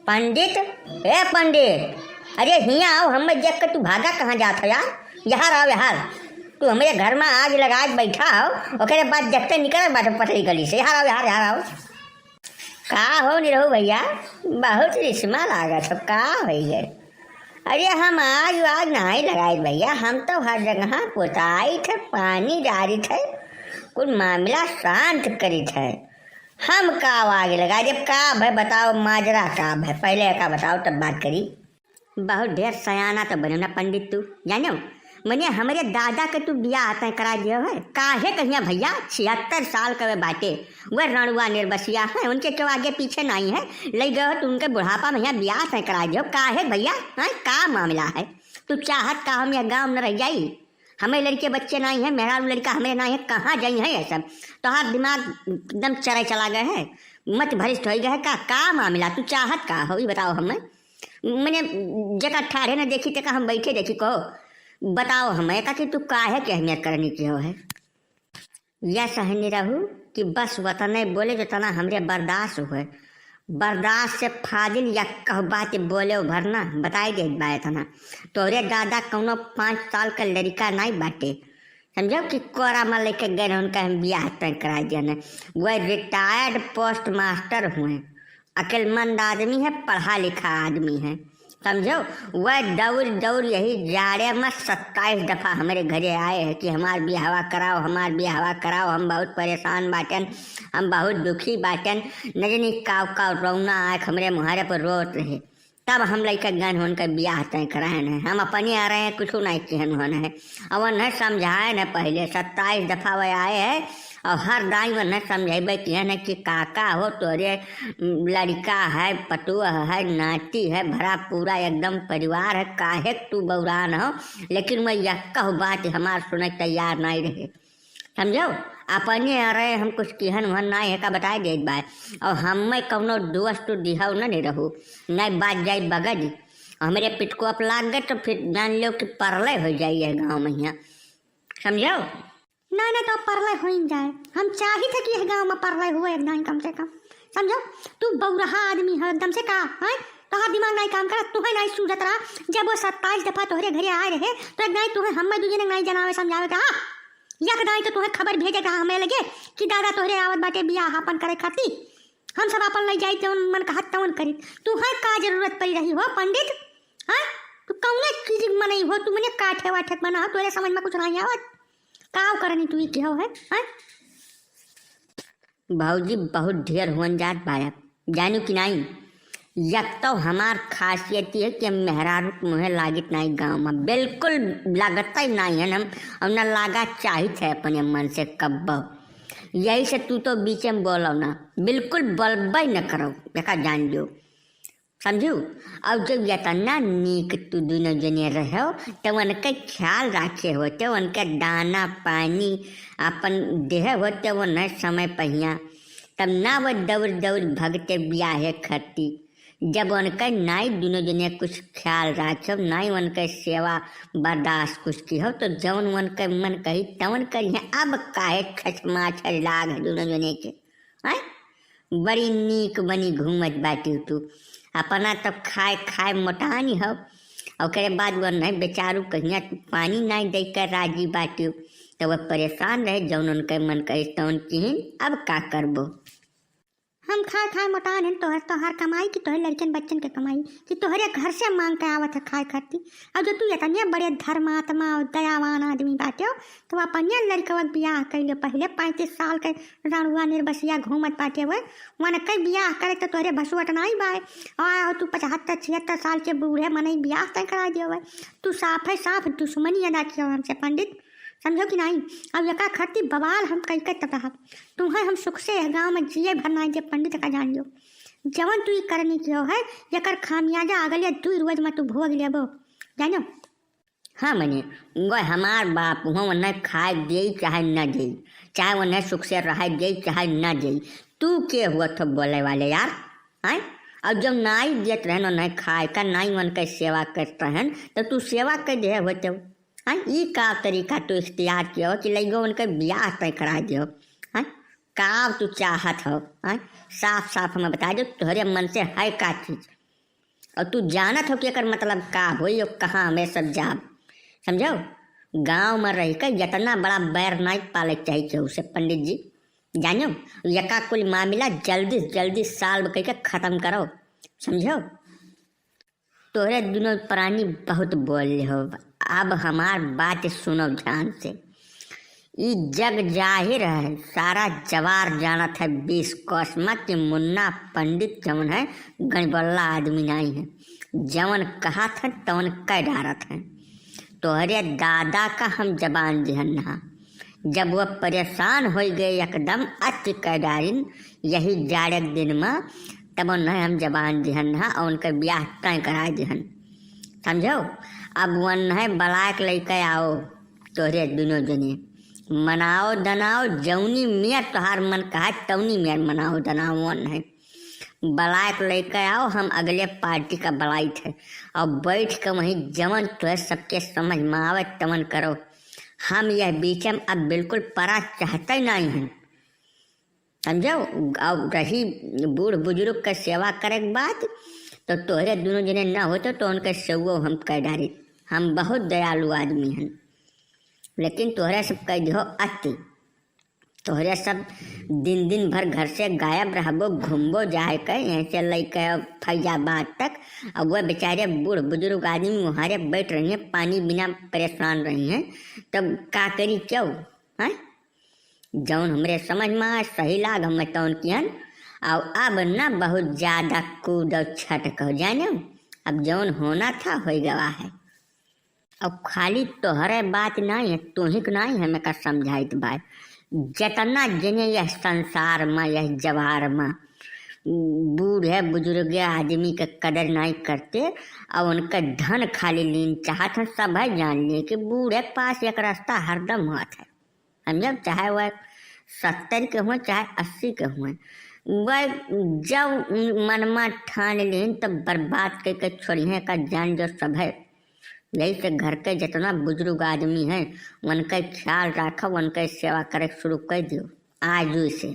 पंडित, ए पंडित, अरे हिया आओ। हमें देख कर तू भागा कहाँ जात हो यार? यहाँ आओ यहाँ। तू हमारे घर में आग लगा बैठा हो, ओकरे बाद देखते निकल बाटे पटरी गली से। यहाँ आओ यहाँ आओ। का हो नहीं रहो भैया, बहुत रिश्मा लागत हो। का भैया, अरे हम आज नहीं लगाए भैया। हम तो हर जगह पोताई थे, पानी डाली थे, कुछ मामला शांत करी थे। हम का आगे लगा जब का भाई बताओ माजरा का भाई, पहले का बताओ तब बात करी। बहुत ढेर सयाना तो बनो ना पंडित तू, जानो मैंने हमारे दादा के तू बियाह आता करा दिया है। काहे कहिया भैया 76 साल का वे बाटे, वह रणुआ निर्बसिया है, उनके तो आगे पीछे नहीं है। ले गए तो उनके बुढ़ापा में यहाँ बियाह तय करा दियो। काहे भैया का मामला है? तू चाहत का हम यह गाँव में रह जाई? हमें लड़के बच्चे नहीं है, मेरा लड़का हमें नहीं है, कहाँ जाई है? ये सब तो हर दिमाग एकदम चरे चला गए है, मत भरिष्ठ हो गए का मामला? तू चाहत का हो ये बताओ हमें। मैंने जगह ठाढ़े न देखी तक हम बैठे देखी कहो बताओ हमें का कि तू काहे की अहमियत करनी की हो है? यह सहनी रहू कि बस वतने बोले जो तना हमरे बर्दाश्त हुए, बर्दाश्त से फादिल या कह बात बोले भरना बताई दे बाय तना। तोरे दादा कौनो 5 साल का लड़का नहीं बाटे, समझो कि कोरा में लेके गए उनका हम बियाह तय करा दिया ने। वह रिटायर्ड पोस्ट मास्टर हुए, अक्लमंद आदमी है, पढ़ा लिखा आदमी है, समझो। वह दौड़ यही जाड़े में 27 दफ़ा हमारे घरे आए हैं कि हमार बिहावा कराओ, हमार बिहावा कराओ। हम बहुत परेशान बाटन, हम बहुत दुखी बाटन। न जानी काव रौना आँख हमारे मुहारे पर रोत रहे, तब हम लड़का गन उनका बियाह तय कराए हैं। हम अपने आ रहे हैं, कुछ नहीं कहन होना है। और न समझाए न पहले 27 दफ़ा वह आए हैं और हर दाई में न समझेबे कि कि काका हो तोरे लड़का है, पटुआ है, नाती है, भरा पूरा एकदम परिवार है, काहे तू बौरान हो। लेकिन मैं यह कहूँ बात हमार सुने तैयार नहीं रहे, समझो। अपने आ रहे हम कुछ किहन वहन नहीं है का बताए दे बाय। और हमें कौनो दोस्त दिहाऊ न नहीं रहू, नहीं बात जाए बगज हमारे पिट को अप लाग गए तो फिर जान लो कि परलय हो जाइए गाँव में यहाँ, समझो। नहीं तो परलय हो ही जाए। हम चाही थे कि गाँव में परलय हुए एकदम कम से कम, समझो। तू बौरहा आदमी है एकदम से का है, तोहार दिमाग नहीं काम करा, तुम्हें नहीं सूझत रहा। जब वो 27 दफ़ा तोहरे घरे आए रहे तो एक नहीं तुम्हें हम दूजे ने नहीं जनावे समझावे का या नहीं तो तुम्हें खबर भेजे का हमें लगे कि दादा तोहरे आवत बाटे बियाह अपन करे खाती। हम सब अपन ले जाए तो मन का तवन करी। तुम्हें का जरूरत पड़ी रही हो पंडित? हाँ तू कौन चीज मनाई हो? तू मैंने काठे वाठे बना तोरे समझ में कुछ नहीं आवत काव करनी तू क्या है? भाऊजी बहुत ढेर हुन जात बायब, जानू कि नहीं। यक तो हमार खासियत है कि हम मेहरारू मुहे लागत नहीं गाँव में, बिल्कुल लागत ही नहीं है। हम न लागा चाहिए थे अपने मन से कब। यही से तू तो बीच में बोलो ना, बिल्कुल बलबई न करो, देखा जान लो, समझू। अब जब यतना नीक तू दोनों जने रहो तो उनका ख्याल रखे होते, उनका दाना पानी अपन देह होते वो न समय पहिया, तब ना वो दौड़ भगते ब्याहे खती। जब उनका नाई दोनों जने कुछ ख्याल रखो, नाई उनका सेवा बर्दाश्त कुछ की हो, तो जौन उनका मन कही तवन करिए। अब काहे खचमाच लाग है दोनों जने के, बड़ी नीक बनी घूमत बाटी तू अपना तब खाए मोटानी हो। और बाद वो नहीं बेचारू कहिया पानी नहीं दे कर राजी बाटी तो वह परेशान रहे। जौन उनके मन कहे तौन किन, अब का करबो। हम खाए मोटान है तोहर कमाई की तोहर लड़कन बच्चन के कमाई कि तोहरे घर से मांग के आवत है खाए खाती। अब जो तू इतने बड़े धर्मात्मा और दयावान आदमी बाटे हो तो अपने लड़कवा बियाह कैले पहले 35 साल के रणुआ निर्बसिया घूमत बाटे हुए वन कई बियाह करे तो तोहरे भसुअट नहीं बाय। और तू 75-76 साल के बूढ़े मन बियाह तय करा दियो। तू साफ दुश्मनी अदा किया हमसे पंडित, समझो कि नहीं। अब यका खरती बवाल हम कई तब तुम्हें हम सुख से गाँव में जिए भरना जब पंडित का जान लो। जवन तू करनी क्यों है यकर खामियाजा अगले 2 रोज में तू भोग लेबो, जानो। हाँ मने वो हमार बाप वो न खाए दे चाहे न दे, चाहे वो न सुख से रह दे चाहे न दे। तू के हुआ तो बोले वाले यार हैं। अब जब नाई देत रहन न खाए का नाई मन का सेवा करते हैं तो तू सेवा कर दे होते ये का तरीका तो इख्तियार किया हो कि लगे उनका ब्याह तय करा दियो। का तू चाहत हो साफ हमें बता दो तोहरे मन से है का चीज। और तू जानत हो कि एकर मतलब का होई और कहाँ हमें सब जाब। समझो, गांव में रह कर इतना बड़ा बैर नहीं पाले चाहिए केहू से पंडित जी। जानो, यका कुल मामला जल्दी से जल्दी साल कह के खत्म करो। समझो, तोहरे दोनों प्राणी बहुत बोल हो। अब हमार बात सुनो ध्यान से। ई जग जाहिर है, सारा जवार जानत है 20 कोसमा कि मुन्ना पंडित जवन है गणबल्ला आदमी नहीं है। जवन कहा था तवन कह डारत है। तोहरे दादा का हम जबान दिहन्ना, जब वह परेशान हो गए एकदम अति कह डारिन यही जाड़े के दिन में, तब उन्हें हम जबान दिहन्ना और उनका ब्याह तय करा दिहन। समझो, अब उन्हें बलाक लेके आओ तोहरे दोनों जने, मनाओ दनाओ जौनी मेयर तोहार मन कहा तौनी मेयर मनाओ दनाओ। उन्हें बलाक लेके आओ, हम अगले पार्टी का बलाई थे और बैठ कर वहीं जवन तो सबके समझ में आवे तमन करो। हम यह बीच में अब बिल्कुल परा चाहते नहीं हैं। समझो, अब रही बूढ़ बुजुर्ग का सेवा करे के बात, तो तोहरे दोनों जने ना होते तो उनके सेवो हम कह डारी। हम बहुत दयालु आदमी हैं, लेकिन तोहरे सब कह दो अति। तोहरे सब दिन दिन भर घर से गायब रहबो, घूमबो जाए कर यहाँ से लेके फैजाबाद तक। अब वह बेचारे बूढ़ बुजुर्ग आदमी वहारे बैठ रही हैं, पानी बिना परेशान रही हैं, तब का करी क्यों हैं। जौन हमरे समझ में आए सही लाग हमें तौन कियन। और अब ना बहुत ज़्यादा कूद छटक हो जाने, अब जौन होना था हो गवा है। अब खाली तोहरे बात नहीं है, तुहिक नहीं हमें का समझाइत भाई। जितना जने यह संसार में यह जवार में बूढ़े बुजुर्ग आदमी के कदर नहीं करते और उनका धन खाली लीन चाहत है। सब है जान लिए कि बूढ़े पास एक रास्ता हरदम होता है। हम जब चाहे वह 70 के हुए चाहे 80 के हुए, वह जब मनमा ठान लेन तब बर्बाद करके छोड़िए का जान जो सब है। यही से घर के जितना बुजुर्ग आदमी हैं उनका ख्याल रखो, उनका सेवा करे शुरू कर दियो आज से।